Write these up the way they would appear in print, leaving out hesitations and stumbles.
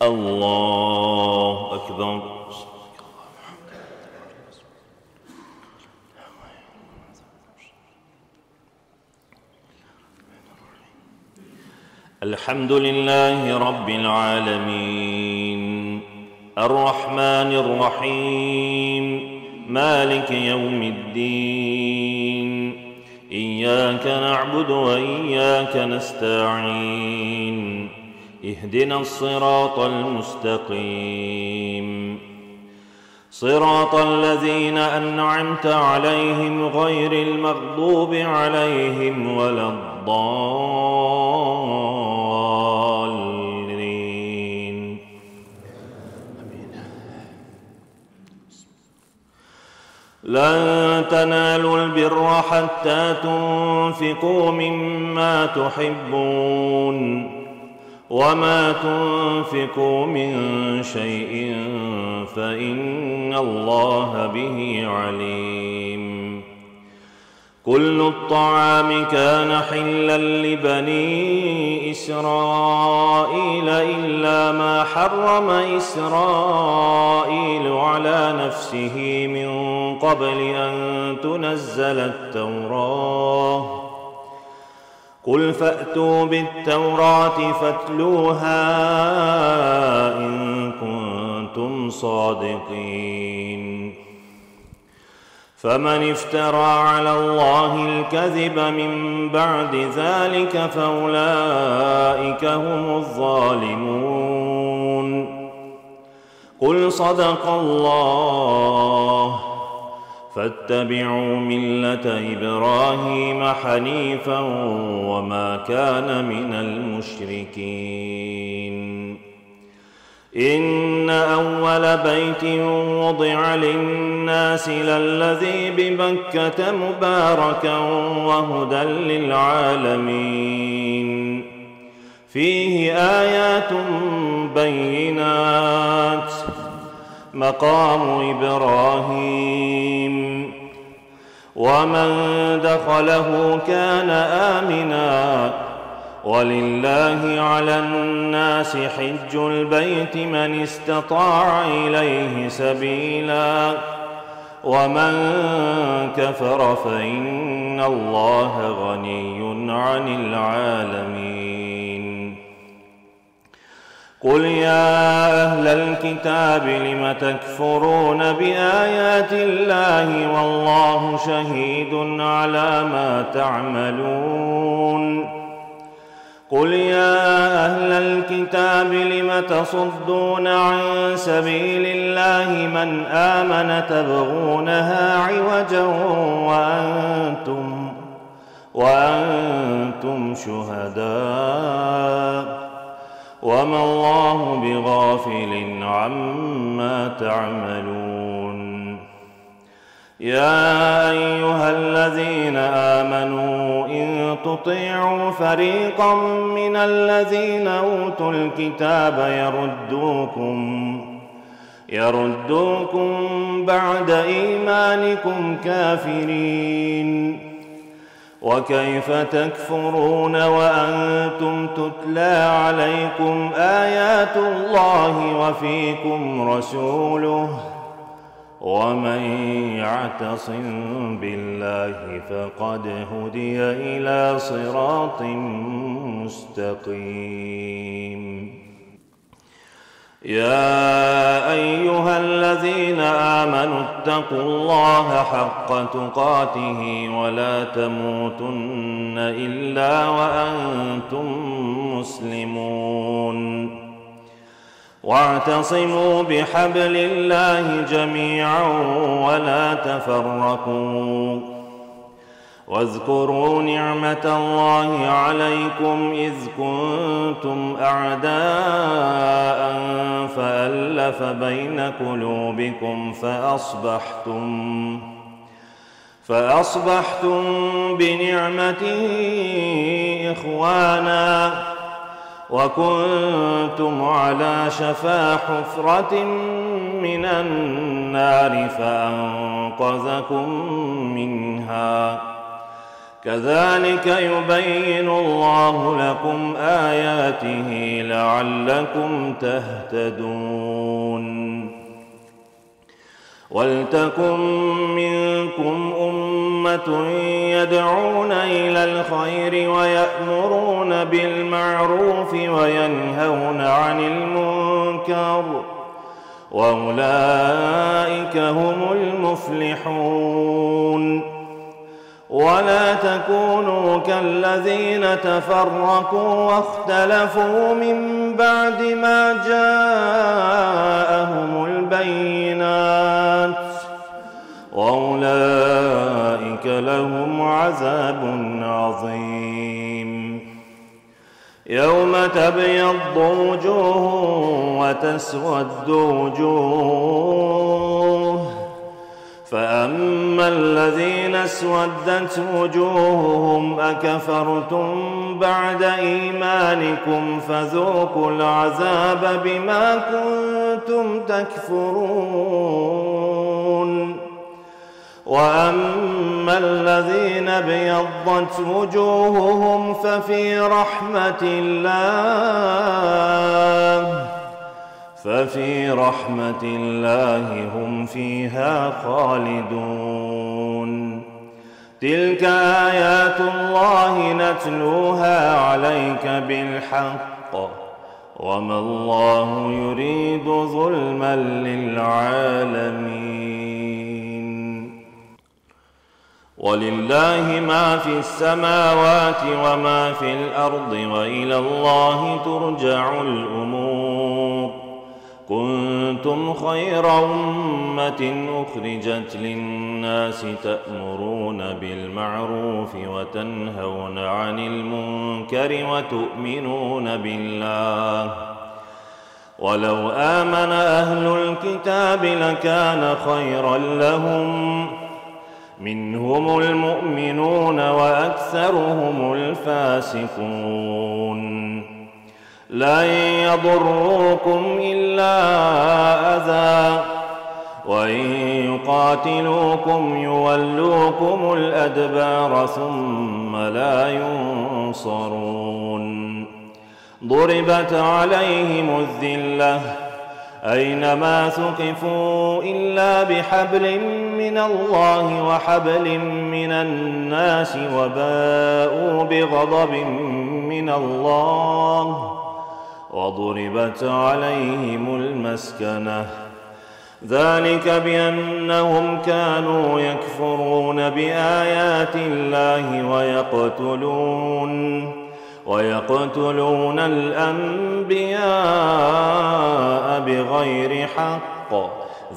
الله أكبر. الحمد لله رب العالمين الرحمن الرحيم مالك يوم الدين إياك نعبد وإياك نستعين اهدنا الصراط المستقيم صراط الذين أنعمت عليهم غير المغضوب عليهم ولا الضالين. لن تنالوا البر حتى تنفقوا مما تحبون وما تنفقوا من شيء فإن الله به عليم. كل الطعام كان حلا لبني إسرائيل إلا ما حرم إسرائيل على نفسه من قبل أن تنزل التوراة. قل فأتوا بالتوراة فاتلوها إن كنتم صادقين. فمن افترى على الله الكذب من بعد ذلك فأولئك هم الظالمون. قل صدق الله فاتبعوا ملة إبراهيم حنيفا وما كان من المشركين. إن أول بيت وضع للناس للذي ببكة مباركا وهدى للعالمين فيه آيات بينات مقام إبراهيم ومن دخله كان آمنا ولله على الناس حج البيت من استطاع إليه سبيلا ومن كفر فإن الله غني عن العالمين. قل يا أهل الكتاب لم تكفرون بآيات الله والله شهيد على ما تعملون. قل يا أهل الكتاب لم تصدون عن سبيل الله من آمن تبغونها عوجا وأنتم شهداء وما الله بغافل عما تعملون. يا أيها الذين آمنوا إن تطيعوا فريقا من الذين أوتوا الكتاب يردوكم بعد إيمانكم كافرين. وكيف تكفرون وأنتم تتلى عليكم آيات الله وفيكم رسوله ومن يعتصم بالله فقد هدي إلى صراط مستقيم. يا أيها الذين آمنوا اتقوا الله حق تقاته ولا تموتن إلا وأنتم مسلمون. واعتصموا بحبل الله جميعا ولا تفرقوا. واذكروا نعمة الله عليكم إذ كنتم أعداء فألف بين قلوبكم فأصبحتم بنعمته إخوانا وكنتم على شفا حفرة من النار فأنقذكم منها كذلك يبين الله لكم آياته لعلكم تهتدون ولتكن منكم أمة يدعون إلى الخير ويأمرون بالمعروف وينهون عن المنكر وأولئك هم المفلحون ولا تكونوا كالذين تفرقوا واختلفوا من بعد ما جاءهم البينات وأولئك لهم عذاب عظيم يوم تبيض وجوه وتسود وجوه فأما الذين اسودت وجوههم أكفرتم بعد إيمانكم فذوقوا العذاب بما كنتم تكفرون وأما الذين ابيضت وجوههم ففي رحمة الله هم فيها خالدون تلك آيات الله نتلوها عليك بالحق وما الله يريد ظلما للعالمين ولله ما في السماوات وما في الأرض وإلى الله ترجع الأمور كنتم خير أمة أخرجت للناس تأمرون بالمعروف وتنهون عن المنكر وتؤمنون بالله ولو آمن أهل الكتاب لكان خيرا لهم منهم المؤمنون وأكثرهم الفاسقون لن يضروكم إلا أذى وإن يقاتلوكم يولوكم الأدبار ثم لا ينصرون ضربت عليهم الذلة أينما ثقفوا إلا بحبل من الله وحبل من الناس وباءوا بغضب من الله وضربت عليهم المسكنة ذلك بأنهم كانوا يكفرون بآيات الله ويقتلون الأنبياء بغير حق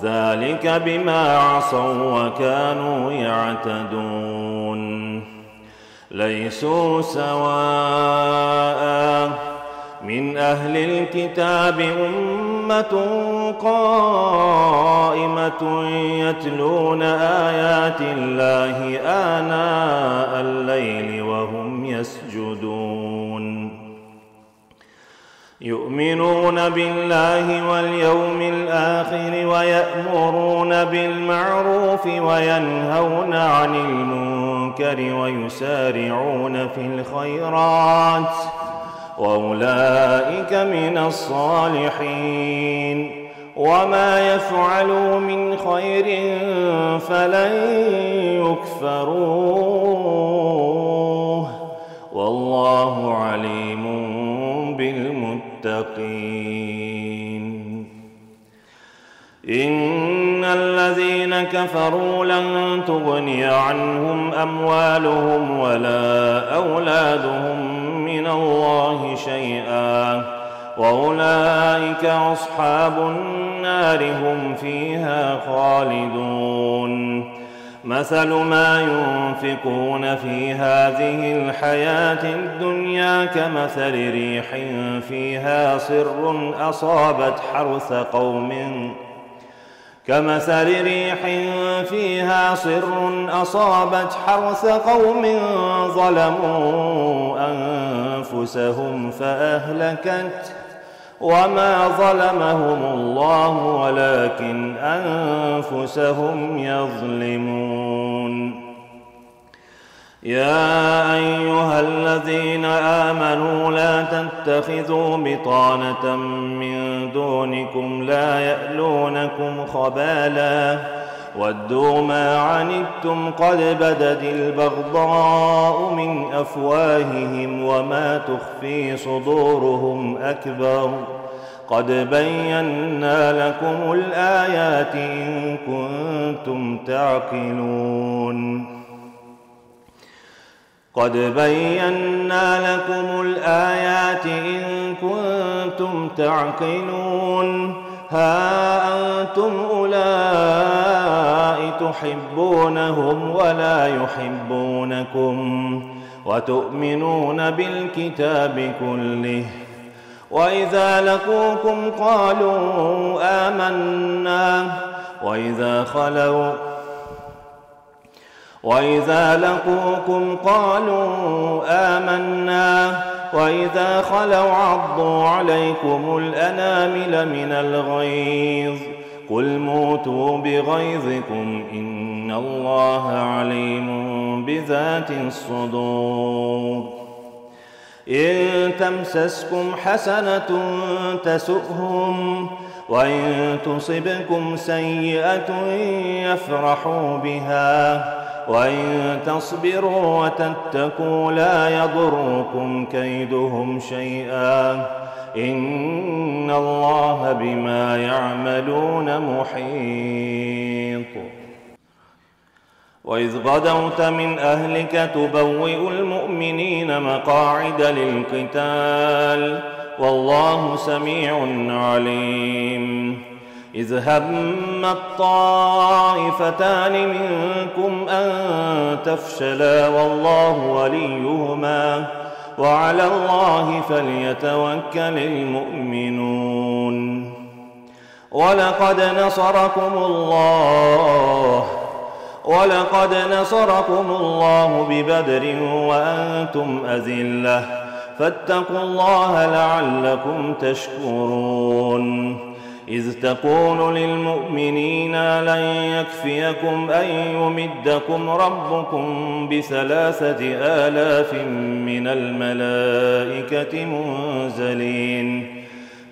ذلك بما عصوا وكانوا يعتدون ليسوا سواء من أهل الكتاب أمة قائمة يتلون آيات الله آناء الليل وهم يسجدون يؤمنون بالله واليوم الآخر ويأمرون بالمعروف وينهون عن المنكر ويسارعون في الخيرات وأولئك من الصالحين وما يفعلوا من خير فلن يكفروه والله عليم بالمتقين إن الذين كفروا لن تغني عنهم أموالهم ولا أولادهم من الله شيئا وأولئك أصحاب النار هم فيها خالدون مثل ما ينفقون في هذه الحياة الدنيا كمثل ريح فيها صر أصابت حرث قوم ظلموا أنفسهم فأهلكت وما ظلمهم الله ولكن أنفسهم يظلمون يا أيها الذين آمنوا لا تتخذوا بطانة من دونكم لا يألونكم خبالا ودوا ما عنتم قد بدت البغضاء من أفواههم وما تخفي صدورهم أكبر قد بينا لكم الآيات إن كنتم تعقلون قد بينا لكم الآيات إن كنتم تعقلون ها أنتم أولئك تحبونهم ولا يحبونكم وتؤمنون بالكتاب كله وإذا لقوكم قالوا آمنا وإذا لقوكم قالوا آمنا وإذا خلوا عضوا عليكم الأنامل من الغيظ قل موتوا بغيظكم إن الله عليم بذات الصدور إن تمسسكم حسنة تسؤهم وإن تصبكم سيئة يفرحوا بها وإن تصبروا وتتقوا لا يضركم كيدهم شيئا إن الله بما يعملون محيط وإذ غدوت من أهلك تبوئ المؤمنين مقاعد للقتال والله سميع عليم إذ هم الطائفتان منكم أن تفشلا والله وليهما وعلى الله فليتوكل المؤمنون ولقد نصركم الله ببدر وأنتم أذلة فاتقوا الله لعلكم تشكرون إذ تقول للمؤمنين لن يكفيكم أن يمدكم ربكم ب3,000 من الملائكة منزلين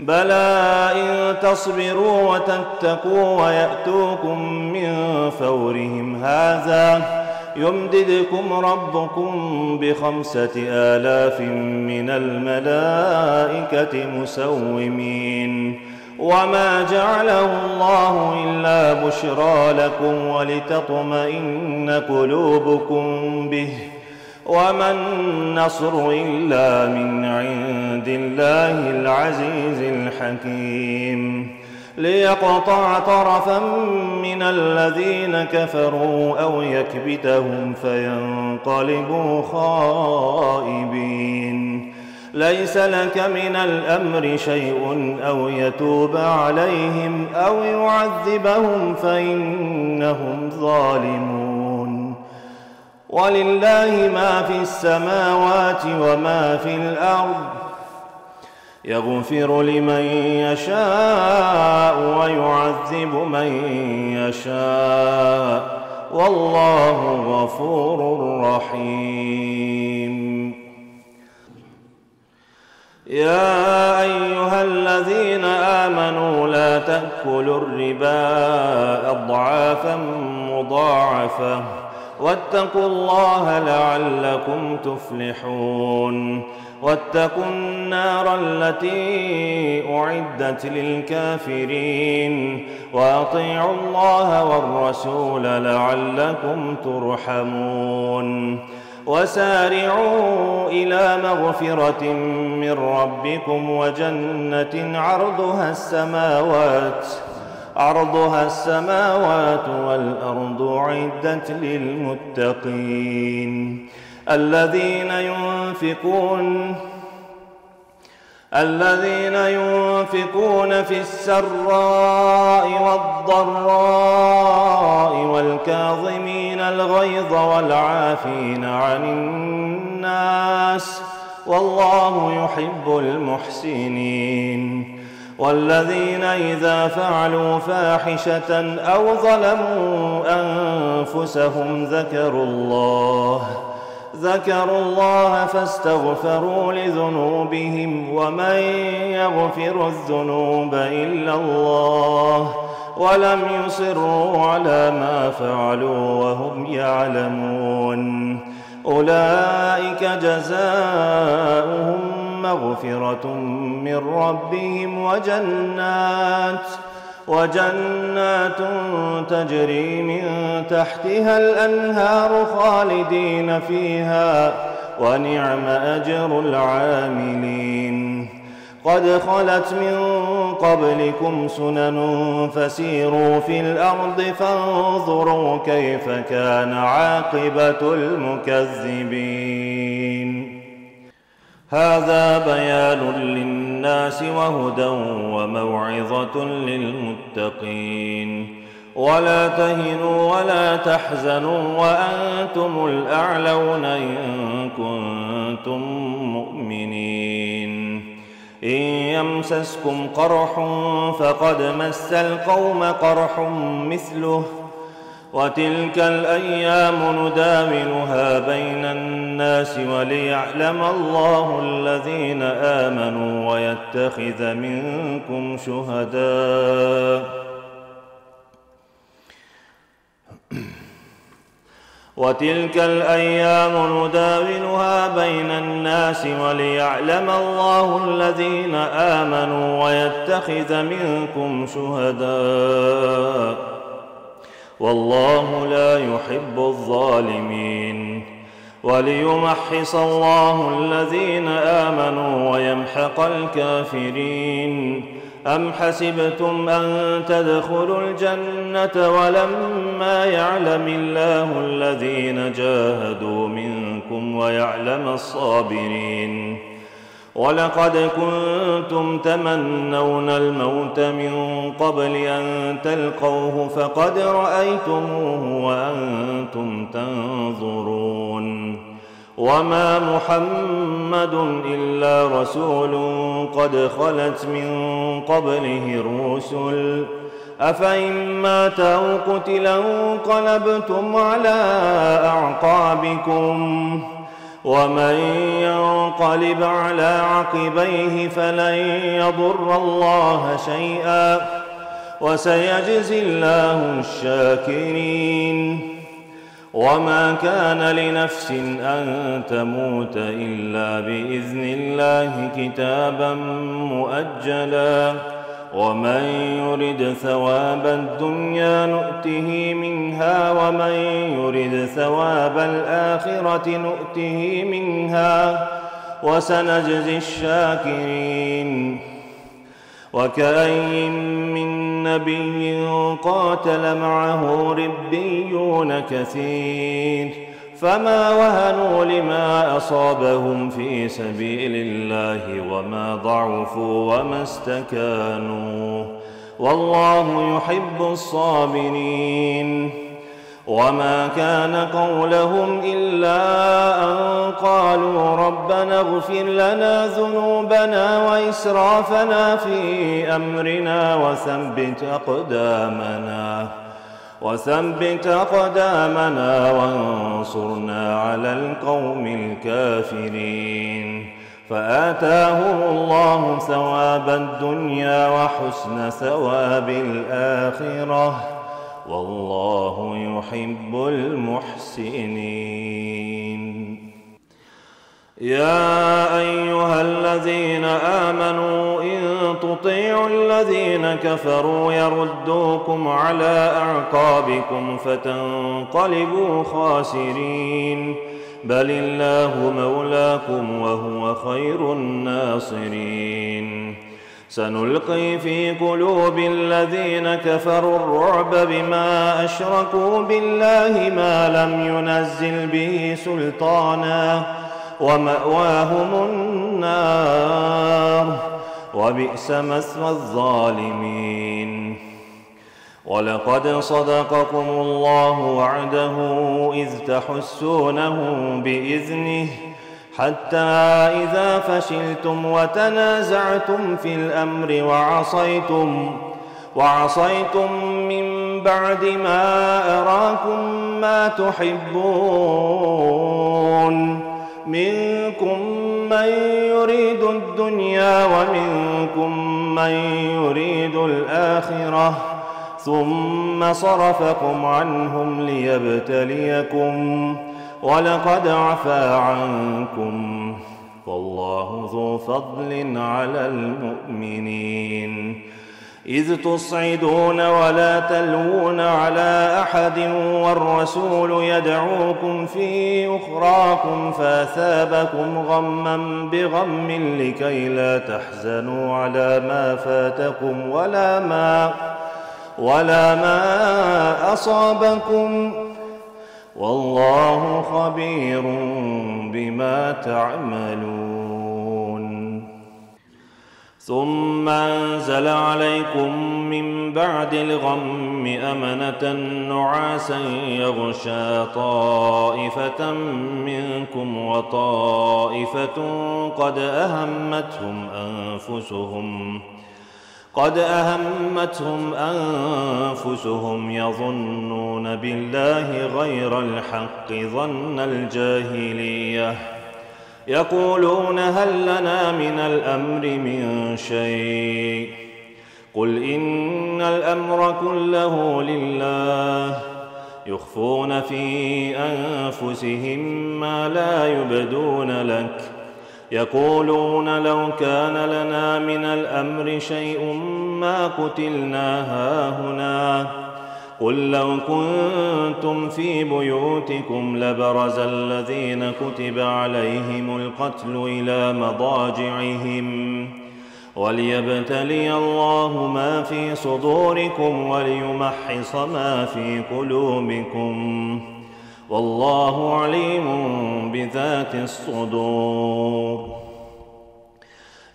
بلى إن تصبروا وتتقوا ويأتوكم من فورهم هذا يمددكم ربكم ب5,000 من الملائكة مسومين وما جعله الله إلا بشرى لكم ولتطمئن قلوبكم به وما النصر إلا من عند الله العزيز الحكيم ليقطع طرفا من الذين كفروا أو يكبتهم فينقلبوا خائبين ليس لك من الأمر شيء أو يتوب عليهم أو يعذبهم فإنهم ظالمون ولله ما في السماوات وما في الأرض يغفر لمن يشاء ويعذب من يشاء والله غفور رحيم يا أيها الذين آمنوا لا تأكلوا الربا أضعافا مضاعفة واتقوا الله لعلكم تفلحون واتقوا النار التي أعدت للكافرين وأطيعوا الله والرسول لعلكم ترحمون وسارعوا إلى مغفرة من ربكم وجنة عرضها السماوات والأرض أعدت للمتقين الذين ينفقون في السراء والضراء والكاظمين الغيظ والعافين عن الناس والله يحب المحسنين والذين إذا فعلوا فاحشة أو ظلموا أنفسهم ذكروا الله فاستغفروا لذنوبهم ومن يغفر الذنوب إلا الله ولم يصروا على ما فعلوا وهم يعلمون أولئك جزاؤهم مغفرة من ربهم وجنات تجري من تحتها الأنهار خالدين فيها ونعم أجر العاملين قد خلت من قبلكم سنن فسيروا في الأرض فانظروا كيف كان عاقبة المكذبين هذا بيان للناس وهدى وموعظة للمتقين ولا تهنوا ولا تحزنوا وأنتم الأعلون إن كنتم مؤمنين إن يمسسكم قرح فقد مس القوم قرح مثله وتلك الأيام نداولها بين الناس وليعلم الله الذين آمنوا ويتخذ منكم شهداء وتلك الأيام نداولها بين الناس وليعلم الله الذين آمنوا ويتخذ منكم شهداء والله لا يحب الظالمين وليمحص الله الذين آمنوا ويمحق الكافرين أم حسبتم أن تدخلوا الجنة ولما يعلم الله الذين جاهدوا منكم ويعلم الصابرين ولقد كنتم تمنون الموت من قبل أن تلقوه فقد رأيتموه وأنتم تنظرون وما محمد إلا رسول قد خلت من قبله الرسل أفإن مات أو قتل انقلبتم على أعقابكم ومن ينقلب على عقبيه فلن يضر الله شيئا وسيجزي الله الشاكرين وما كان لنفس أن تموت إلا بإذن الله كتابا مؤجلا ومن يرد ثواب الدنيا نؤته منها ومن يرد ثواب الآخرة نؤته منها وسنجزي الشاكرين وكأين من نبي قاتل معه ربيون كثير فما وهنوا لما أصابهم في سبيل الله وما ضعفوا وما استكانوا والله يحب الصابرين وما كان قولهم إلا أن قالوا ربنا اغفر لنا ذنوبنا وإسرافنا في أمرنا وثبت أقدامنا وانصرنا على القوم الكافرين فآتاهم الله ثواب الدنيا وحسن ثواب الآخرة والله يحب المحسنين يا أيها الذين آمنوا إن تطيعوا الذين كفروا يردوكم على أعقابكم فتنقلبوا خاسرين بل الله مولاكم وهو خير الناصرين سنلقي في قلوب الذين كفروا الرعب بما أشركوا بالله ما لم ينزل به سلطانا ومأواهم النار وبئس مثوى الظالمين ولقد صدقكم الله وعده إذ تحسونهم بإذنه حتى إذا فشلتم وتنازعتم في الأمر وعصيتم من بعد ما أراكم ما تحبون منكم من يريد الدنيا ومنكم من يريد الآخرة ثم صرفكم عنهم ليبتليكم ولقد عفا عنكم والله ذو فضل على المؤمنين إذ تصعدون ولا تلوون على أحد والرسول يدعوكم في أخراكم فأثابكم غما بغم لكي لا تحزنوا على ما فاتكم ولا ما أصابكم والله خبير بما تعملون ثم أنزل عليكم من بعد الغم أمنة نعاسا يغشى طائفة منكم وطائفة قد أهمتهم أنفسهم يظنون بالله غير الحق ظن الجاهلية يقولون هل لنا من الأمر من شيء قل إن الأمر كله لله يخفون في أنفسهم ما لا يبدون لك يقولون لو كان لنا من الأمر شيء ما قتلنا هاهنا قل لو كنتم في بيوتكم لبرز الذين كتب عليهم القتل إلى مضاجعهم وليبتلي الله ما في صدوركم وليمحص ما في قلوبكم والله عليم بذات الصدور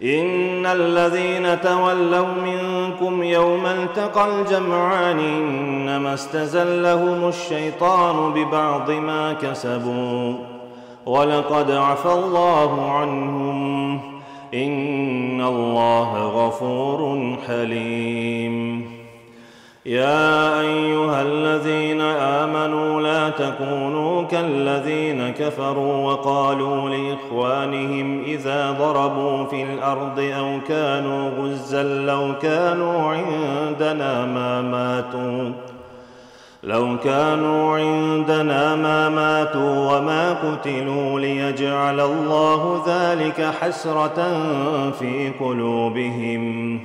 إن الذين تولوا منكم يوم التقى الجمعان إنما استزلهم الشيطان ببعض ما كسبوا ولقد عفى الله عنهم إن الله غفور حليم يا أيها الذين آمنوا لا تكونوا كالذين كفروا وقالوا لإخوانهم إذا ضربوا في الأرض أو كانوا غزا لو كانوا عندنا ما ماتوا وما قتلوا ليجعل الله ذلك حسرة في قلوبهم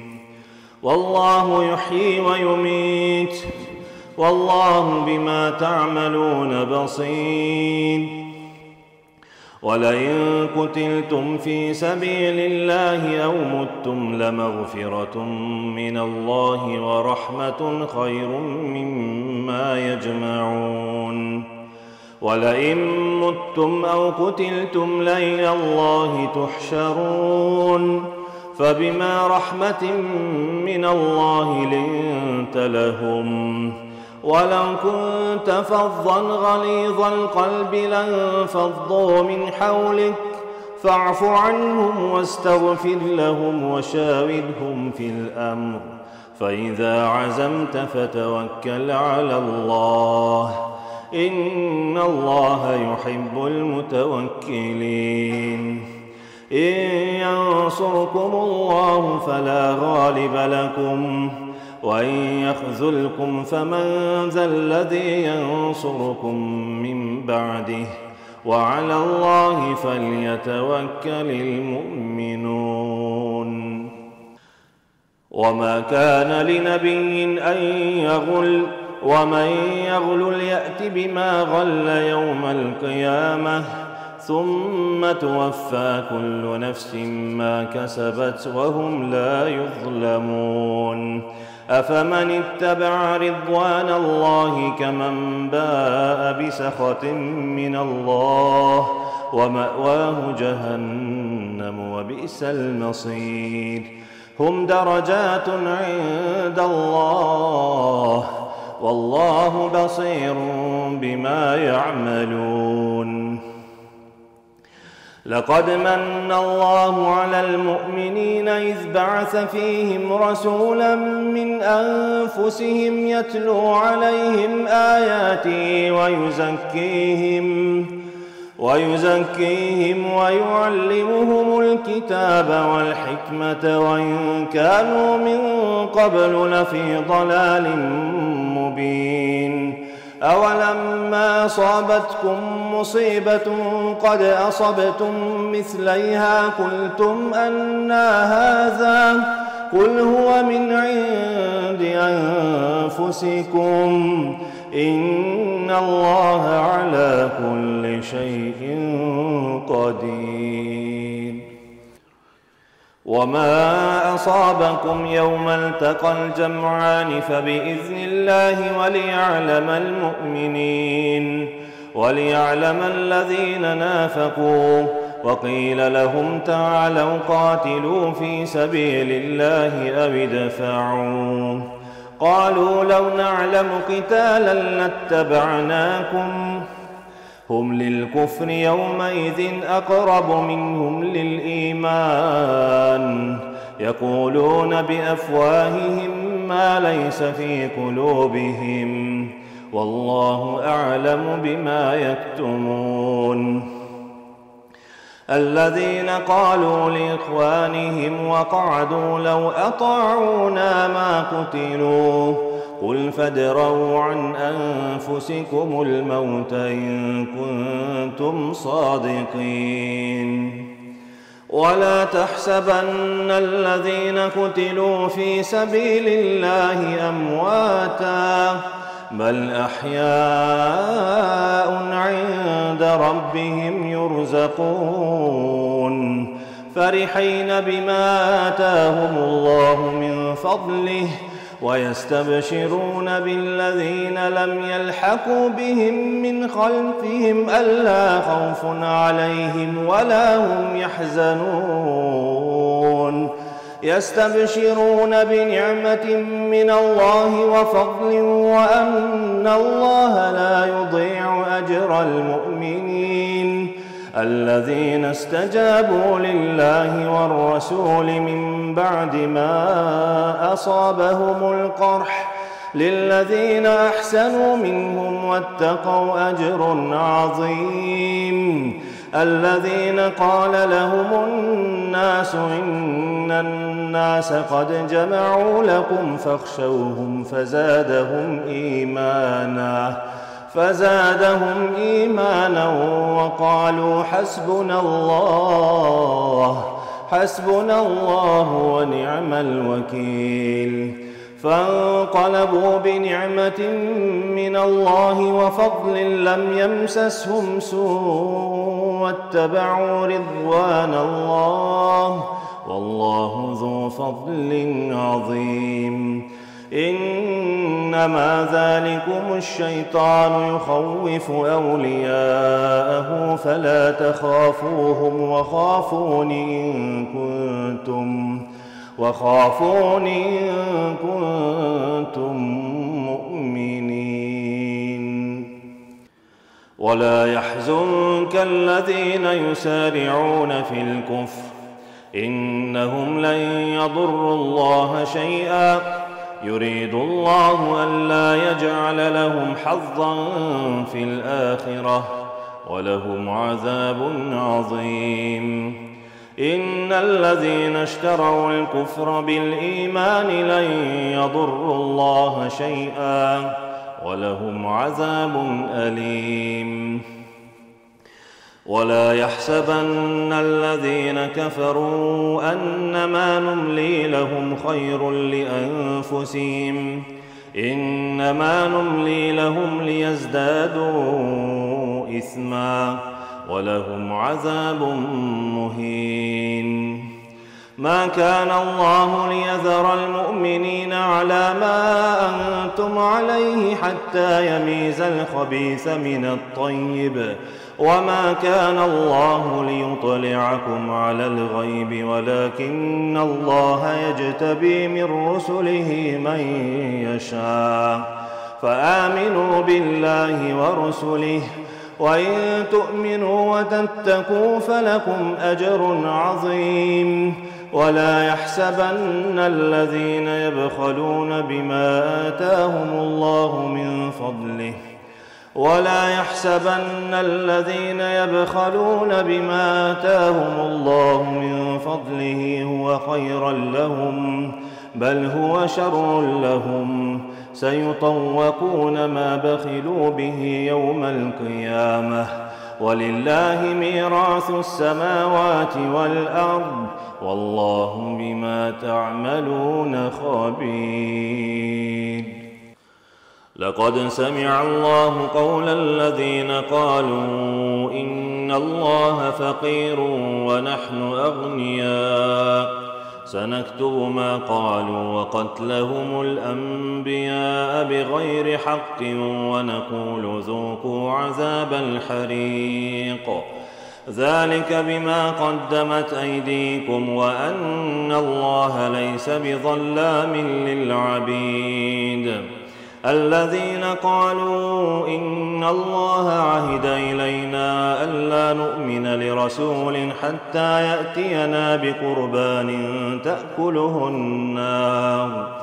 والله يحيي ويميت والله بما تعملون بصير ولئن قتلتم في سبيل الله أو متم لمغفرة من الله ورحمة خير مما يجمعون ولئن متم أو قتلتم لإلى الله تحشرون فبما رحمة من الله لنت لهم ولو كنت فظا غليظ القلب لانفضوا من حولك فاعف عنهم واستغفر لهم وشاورهم في الأمر فإذا عزمت فتوكل على الله إن الله يحب المتوكلين إن ينصركم الله فلا غالب لكم وإن يخذلكم فمن ذا الذي ينصركم من بعده وعلى الله فليتوكل المؤمنون وما كان لنبي أن يغل ومن يغل يأت بما غل يوم القيامة ثم توفى كل نفس ما كسبت وهم لا يظلمون أفمن اتبع رضوان الله كمن باء بسخط من الله ومأواه جهنم وبئس المصير هم درجات عند الله والله بصير بما يعملون لقد من الله على المؤمنين إذ بعث فيهم رسولا من أنفسهم يتلو عليهم آياته ويزكيهم ويعلمهم الكتاب والحكمة وإن كانوا من قبل لفي ضلال مبين. أولما أصابتكم مصيبة قد أصبتم مثليها قلتم أنى هذا قل هو من عند أنفسكم إن الله على كل شيء قدير. وما أصابكم يوم التقى الجمعان فبإذن الله وليعلم الذين نافقوا. وقيل لهم تعالوا قاتلوا في سبيل الله أو ادفعوا. قالوا لو نعلم قتالا لاتبعناكم هم للكفر يومئذ أقرب منهم للإيمان يقولون بأفواههم ما ليس في قلوبهم والله أعلم بما يكتمون. الذين قالوا لإخوانهم وقعدوا لو أطاعونا ما قتلوا قل فادرءوا عن أنفسكم الموت إن كنتم صادقين. ولا تحسبن الذين قتلوا في سبيل الله أمواتا بل أحياء عند ربهم يرزقون فرحين بما آتاهم الله من فضله ويستبشرون بالذين لم يلحقوا بهم من خلفهم ألا خوف عليهم ولا هم يحزنون يستبشرون بنعمة من الله وفضل وأن الله لا يضيع أجر المؤمنين الذين استجابوا لله والرسول من بعد ما أصابهم القرح للذين أحسنوا منهم واتقوا أجر عظيم. الذين قال لهم الناس إن الناس قد جمعوا لكم فاخشوهم فزادهم إيمانا وقالوا حسبنا الله ونعم الوكيل. فانقلبوا بنعمة من الله وفضل لم يمسسهم سوء واتبعوا رضوان الله والله ذو فضل عظيم. إنما ذلكم الشيطان يخوف أولياءه فلا تخافوهم وخافوني إن كنتم مؤمنين. ولا يحزنك الذين يسارعون في الكفر إنهم لن يضروا الله شيئا يريد الله ألا يجعل لهم حظا في الآخرة ولهم عذاب عظيم. إن الذين اشتروا الكفر بالإيمان لن يضروا الله شيئا ولهم عذاب أليم. ولا يحسبن الذين كفروا أنما نملي لهم خير لأنفسهم إنما نملي لهم ليزدادوا إثما ولهم عذاب مهين. ما كان الله ليذر المؤمنين على ما أنتم عليه حتى يميز الخبيث من الطيب وما كان الله ليطلعكم على الغيب ولكن الله يجتبي من رسله من يشاء فآمنوا بالله ورسله وإن تؤمنوا وتتقوا فلكم أجر عظيم ولا يحسبن الذين يبخلون بما آتاهم الله من فضله هو خيرا لهم بل هو شر لهم سيطوقون ما بخلوا به يوم القيامة ولله ميراث السماوات والأرض والله بما تعملون خبير. لقد سمع الله قول الذين قالوا إن الله فقير ونحن أغنياء سنكتب ما قالوا وقتلهم الأنبياء بغير حق ونقول ذوقوا عذاب الحريق ذلك بما قدمت أيديكم وأن الله ليس بظلام للعبيد. الذين قالوا إن الله عهد إلينا ألا نؤمن لرسول حتى يأتينا بقربان تأكله النار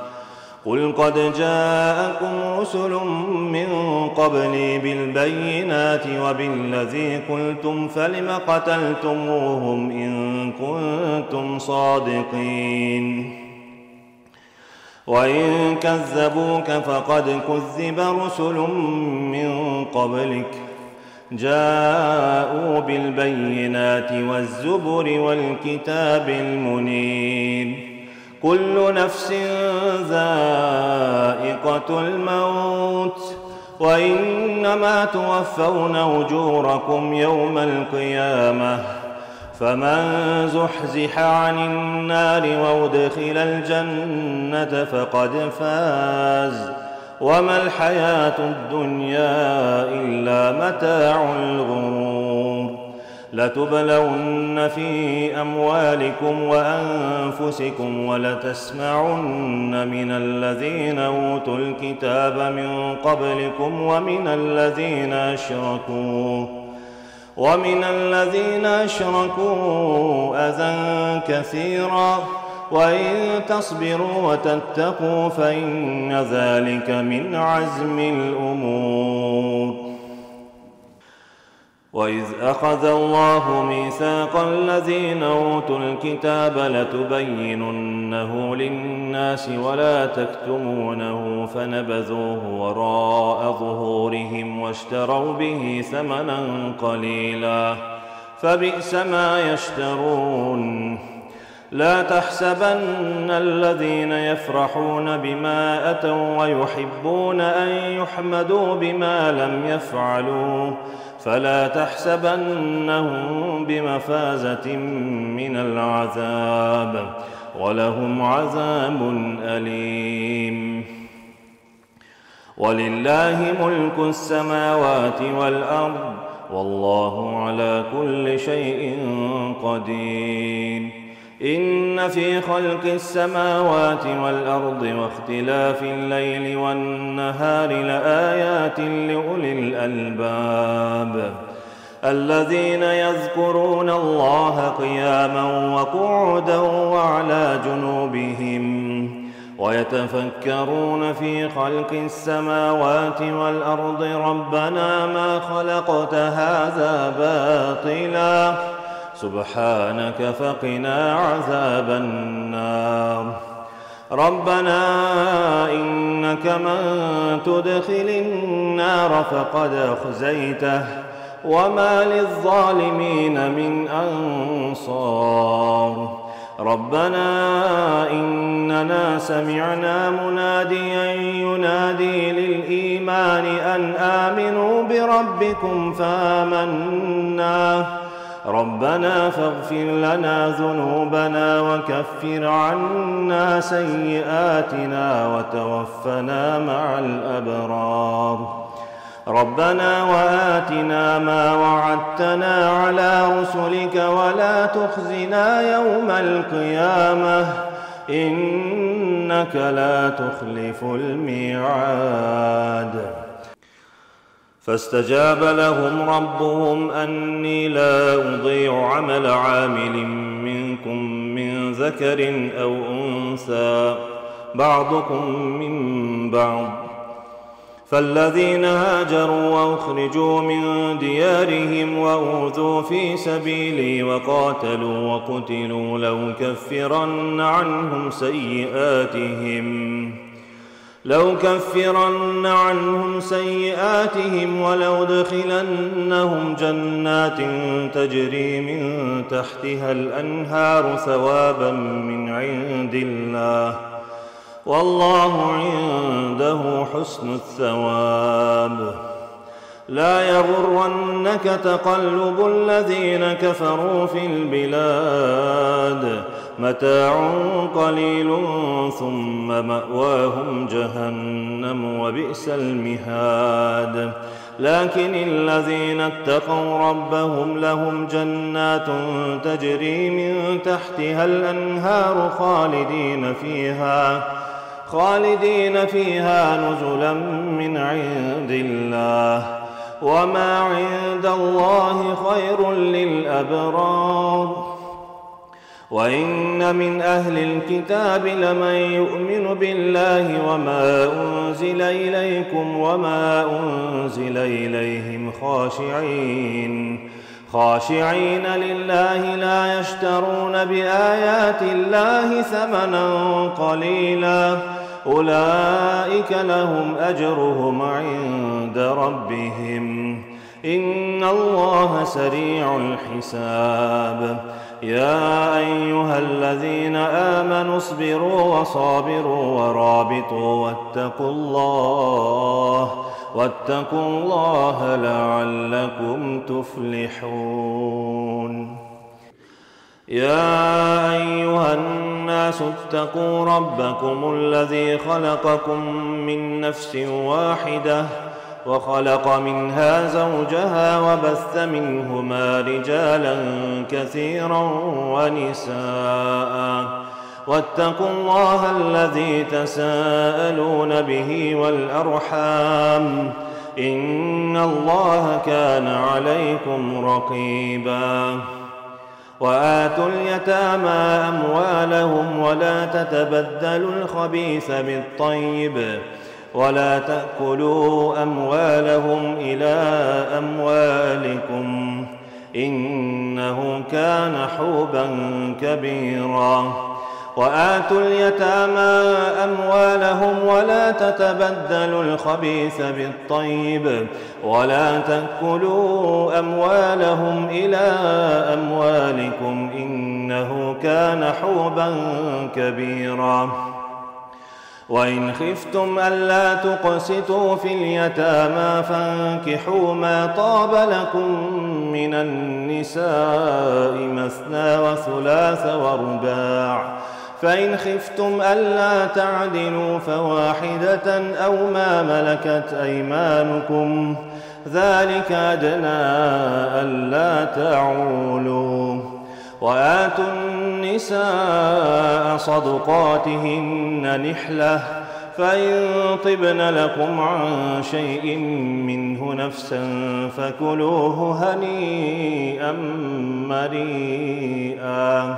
قل قد جاءكم رسل من قبلي بالبينات وبالذي قلتم فلم قتلتموهم إن كنتم صادقين وإن كذبوك فقد كذب رسل من قبلك جاءوا بالبينات والزبر والكتاب المنير كل نفس ذائقة الموت وإنما توفون أجوركم يوم القيامة فمن زحزح عن النار وأدخل الجنة فقد فاز وما الحياة الدنيا إلا متاع الغرور. لتبلون في أموالكم وأنفسكم ولتسمعن من الذين أوتوا الكتاب من قبلكم ومن الذين أشركوا أذى كثيرا وإن تصبروا وتتقوا فإن ذلك من عزم الأمور. وإذ أخذ الله ميثاق الذين أوتوا الكتاب لتبيننه للناس ولا تكتمونه فنبذوه وراء ظهورهم واشتروا به ثمنا قليلا فبئس ما يشترون. لا تحسبن الذين يفرحون بما أتوا ويحبون أن يحمدوا بما لم يفعلوا فلا تحسبنهم بمفازة من العذاب ولهم عذاب أليم. ولله ملك السماوات والأرض والله على كل شيء قدير. إن في خلق السماوات والأرض واختلاف الليل والنهار لآيات لأولي الألباب الذين يذكرون الله قياما وقعودا وعلى جنوبهم ويتفكرون في خلق السماوات والأرض ربنا ما خلقت هذا باطلا سبحانك فقنا عذاب النار. ربنا إنك من تدخل النار فقد أخزيته وما للظالمين من أنصار. ربنا إننا سمعنا مناديا ينادي للإيمان أن آمنوا بربكم فآمنا ربنا فاغفر لنا ذنوبنا وكفر عنا سيئاتنا وتوفنا مع الأبرار. ربنا وآتنا ما وعدتنا على رسلك ولا تخزنا يوم القيامة إنك لا تخلف الميعاد. فاستجاب لهم ربهم أني لا أضيع عمل عامل منكم من ذكر أو أنثى بعضكم من بعض، فالذين هاجروا وأخرجوا من ديارهم وأوذوا في سبيلي وقاتلوا وقتلوا لأكفرن عنهم سيئاتهم ولأدخلنهم جنات تجري من تحتها الأنهار ثوابا من عند الله، والله عنده حسن الثواب. لا يغرنك تقلب الذين كفروا في البلاد، متاع قليل ثم مأواهم جهنم وبئس المهاد. لكن الذين اتقوا ربهم لهم جنات تجري من تحتها الأنهار خالدين فيها نزلا من عند الله، وما عند الله خير للأبرار. وإن من أهل الكتاب لمن يؤمن بالله وما أنزل إليكم وما أنزل إليهم خاشعين لله لا يشترون بآيات الله ثمنا قليلا، أولئك لهم أجرهم عند ربهم، إن الله سريع الحساب. يا أيها الذين آمنوا اصبروا وصابروا ورابطوا واتقوا الله لعلكم تفلحون. يا أيها الناس اتقوا ربكم الذي خلقكم من نفس واحدة وخلق منها زوجها وبث منهما رجالا كثيرا ونساء، واتقوا الله الذي تساءلون به والأرحام، إن الله كان عليكم رقيبا. وآتوا اليتامى أموالهم ولا تتبدلوا الخبيث بالطيب ولا تأكلوا أموالهم إلى أموالكم إنه كان حوبا كبيرا. وآتوا اليتامى أموالهم ولا تتبدلوا الخبيث بالطيب ولا تأكلوا أموالهم إلى أموالكم إنه كان حوبا كبيرا. وإن خفتم ألا تقسطوا في اليتامى فانكحوا ما طاب لكم من النساء مثنى وثلاث ورباع، فإن خفتم ألا تعدلوا فواحدة أو ما ملكت أيمانكم ذلك أدنى ألا تعولوا. وآتوا النساء صدقاتهن نحلة، فإن طبن لكم عن شيء منه نفسا فكلوه هنيئا مريئا.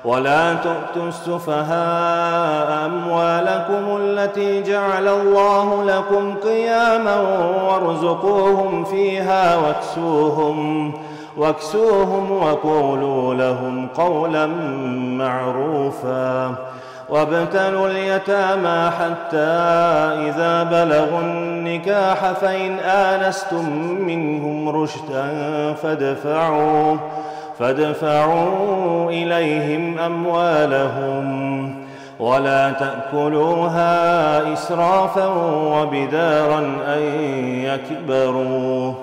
ولا تؤتوا السفهاء أموالكم التي جعل الله لكم قياما وارزقوهم فيها واكسوهم وقولوا لهم قولا معروفا. وابتلوا اليتامى حتى إذا بلغوا النكاح فإن آنستم منهم رشدا فادفعوا إليهم أموالهم ولا تأكلوها إسرافا وبدارا أن يكبروا.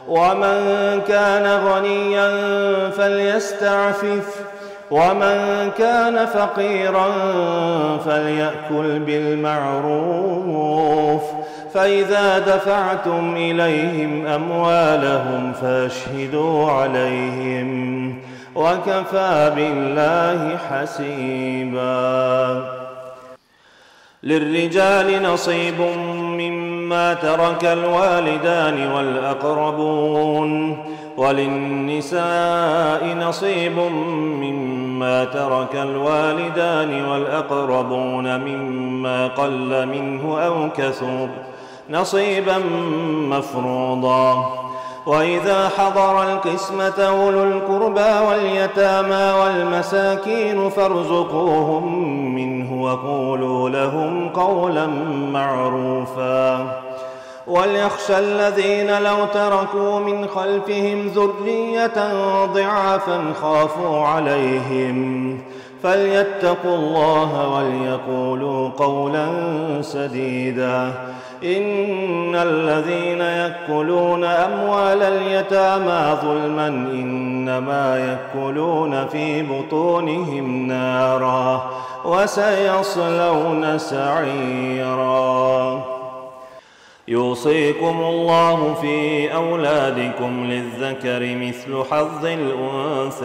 ومن كان غنيا فليستعفف ومن كان فقيرا فليأكل بالمعروف. فإذا دفعتم إليهم أموالهم فاشهدوا عليهم وكفى بالله حسيبا. للرجال نصيب مما مما ترك الوالدان والأقربون، وللنساء نصيب مما ترك الوالدان والأقربون مما قل منه أو كثر نصيبا مفروضا. وإذا حضر القسمة أولو القربى واليتامى والمساكين فارزقوهم منه وقولوا لهم قولا معروفا. وليخشى الذين لو تركوا من خلفهم ذرية ضعافا خافوا عليهم فليتقوا الله وليقولوا قولا سديدا. إن الذين يأكلون أموال اليتامى ظلما إنما يأكلون في بطونهم نارا وسيصلون سعيرا. يوصيكم الله في أولادكم للذكر مثل حظ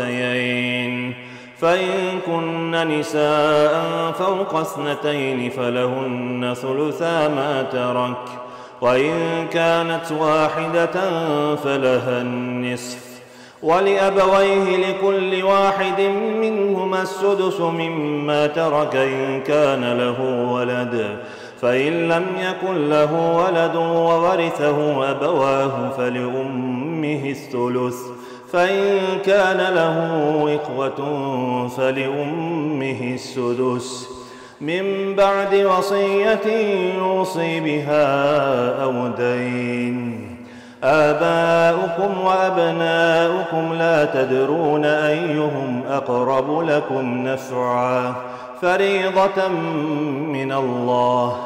الأنثيين، فإن كن نساء فوق 2 فلهن ثلثا ما ترك، وإن كانت واحدة فلها النصف، ولأبويه لكل واحد منهما السدس مما ترك إن كان له ولد، فإن لم يكن له ولد وورثه أبواه فلأمه الثلث، فإن كان له إخوة فلأمه السدس من بعد وصية يوصي بها أو دين. آباؤكم وأبناؤكم لا تدرون أيهم أقرب لكم نفعا فريضة من الله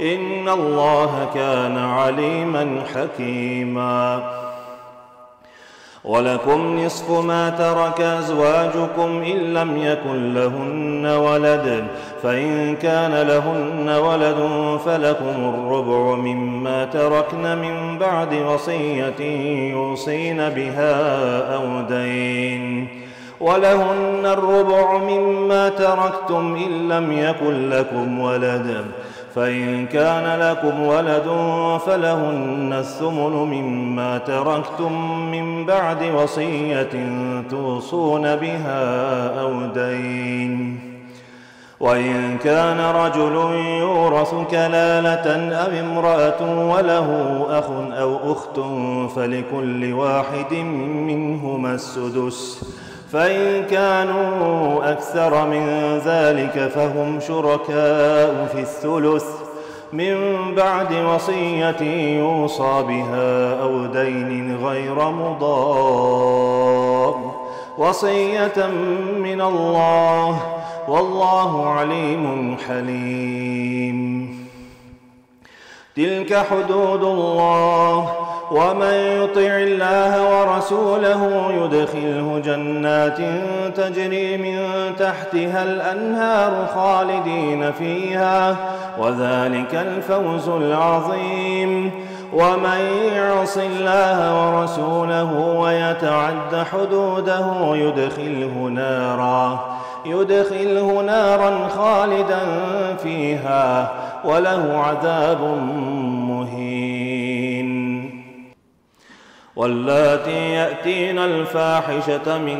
إن الله كان عليما حكيما. ولكم نصف ما ترك أزواجكم إن لم يكن لهن ولد، فإن كان لهن ولد فلكم الربع مما تركن من بعد وصية يوصين بها أو دين، ولهن الربع مما تركتم إن لم يكن لكم ولد، فإن كان لكم ولد فلهن الثمن مما تركتم من بعد وصية توصون بها أو دين. وإن كان رجل يورث كلالة أو امرأة وله أخ أو أخت فلكل واحد منهما السدس، فإن كانوا أكثر من ذلك فهم شركاء في الثلث من بعد وصية يوصى بها أو دين غير مضار، وصية من الله والله عليم حليم. تلك حدود الله، ومن يطع الله ورسوله يدخله جنات تجري من تحتها الأنهار خالدين فيها وذلك الفوز العظيم. ومن يعص الله ورسوله ويتعد حدوده يدخله نارا خالدا فيها وله عذاب مهين. واللاتي يأتين الفاحشة من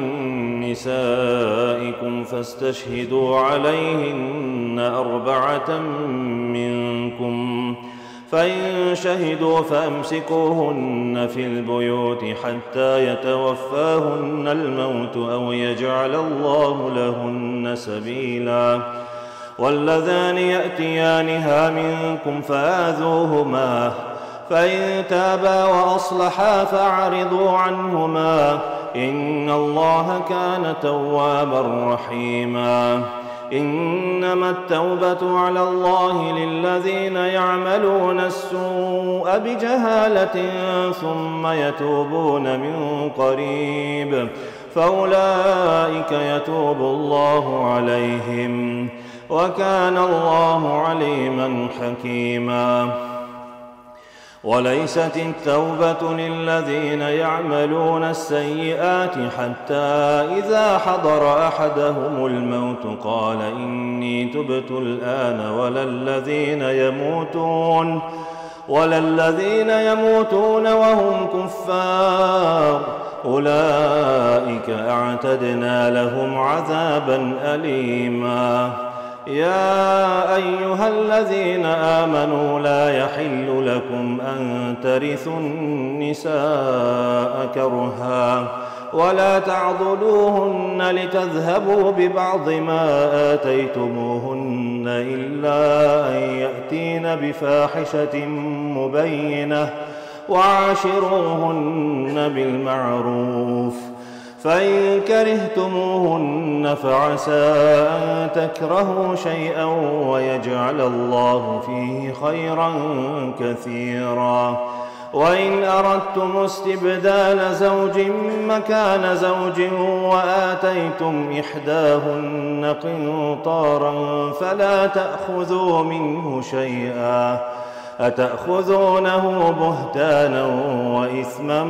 نسائكم فاستشهدوا عليهن 4 منكم، فإن شهدوا فأمسكوهن في البيوت حتى يتوفاهن الموت أو يجعل الله لهن سبيلا. واللذان يأتيانها منكم فآذوهما، فإن تابا وأصلحا فأعرضوا عنهما إن الله كان توابا رحيما. إنما التوبة على الله للذين يعملون السوء بجهالة ثم يتوبون من قريب فأولئك يتوب الله عليهم وكان الله عليما حكيما. وليست التوبة للذين يعملون السيئات حتى إذا حضر أحدهم الموت قال إني تبت الآن، ولا الذين ولا الذين يموتون وهم كفار أولئك أعتدنا لهم عذابا أليما. يا أيها الذين آمنوا لا يحل لكم أن ترثوا النساء كرها ولا تعضلوهن لتذهبوا ببعض ما آتيتموهن إلا أن يأتين بفاحشة مبينة وعاشروهن بالمعروف فإن كرهتموهن فعسى أن تكرهوا شيئا ويجعل الله فيه خيرا كثيرا. وإن أردتم استبدال زوج مكان زوج وآتيتم إحداهن قنطارا فلا تأخذوا منه شيئا أتأخذونه بهتانا وإثما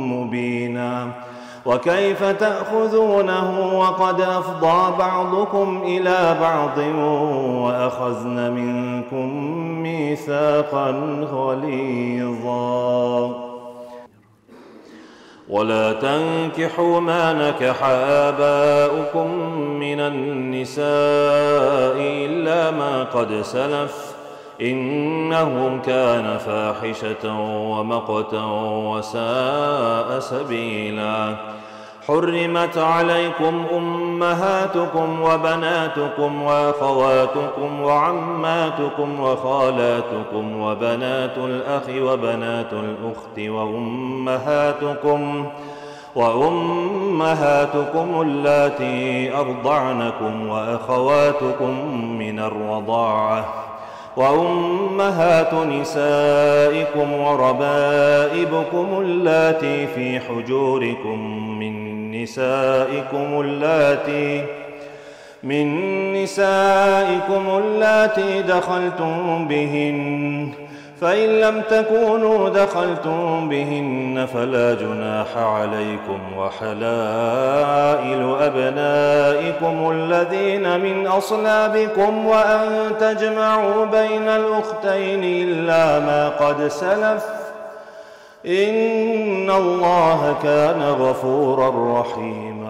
مبينا. وكيف تأخذونه وقد أفضى بعضكم إلى بعض وأخذن منكم ميثاقا غليظا. ولا تنكحوا ما نكح آباؤكم من النساء إلا ما قد سلف إنه كان فاحشة ومقتا وساء سبيلا. حرمت عليكم أمهاتكم وبناتكم وأخواتكم وعماتكم وخالاتكم وبنات الأخ وبنات الأخت وأمهاتكم اللاتي أرضعنكم وأخواتكم من الرضاعة وأمهات نسائكم وربائبكم اللاتي في حجوركم من نسائكم اللاتي دخلتم بهن فإن لم تكونوا دخلتم بهن فلا جناح عليكم وحلائل أبنائكم الذين من أصلابكم وأن تجمعوا بين الأختين إلا ما قد سلف إن الله كان غفورا رحيما.